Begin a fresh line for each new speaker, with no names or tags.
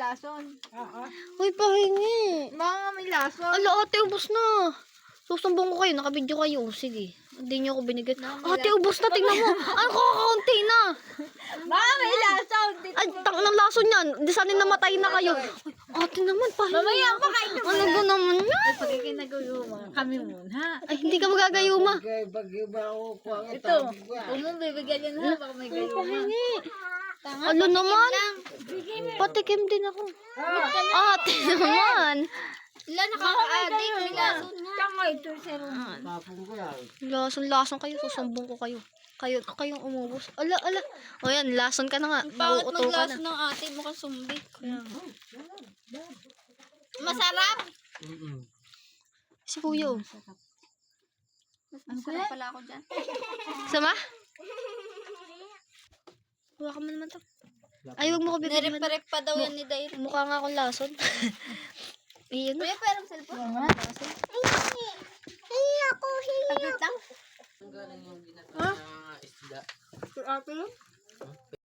lason.
Uy, pahingi.
Mga may lason.
Ala, ate, ubos na. Susumbong ko kayo, nakabidyo kayo. Sige, hindi niyo ako binigyan. Ate, ubos na, tingnan mo. Ang kakaunti na.
Mga may lason.
Ay, tang ng lason yan. Di sana namatay na kayo. Uy, ate naman, pahingi.
Mamaya makain na
Ano ko naman yan?
Pag ikinagayuma, kami muna.
Ay, hindi ka magagayuma.
Ito, kung mo bibigyan yan ha, baka may gayuma.
Pahingi. Ano naman? Patikim din ako. Ate naman.
Sila nakaka-addict, may lason nga. Tama ito, sir.
Lason kayo, susumbong ko kayo. Kayong umubos. Ala. O yan, lason ka na nga.
Bakit
Nauuto ka na.
maglason ng ate mukhang sumbik? Masarap!
Si Kuya. Oh.
Masarap pala ako dyan.
Sama? Huwag ka mo naman to. Ay, huwag mo ko bibigyan.
Nirep pa daw yan ni Dair.
Mukha nga akong lason. Iyon na.
Kuya, parang cellphone. Hingi ako. Saglit lang.
Ang galing yung ginagawa ng isda.
Ate?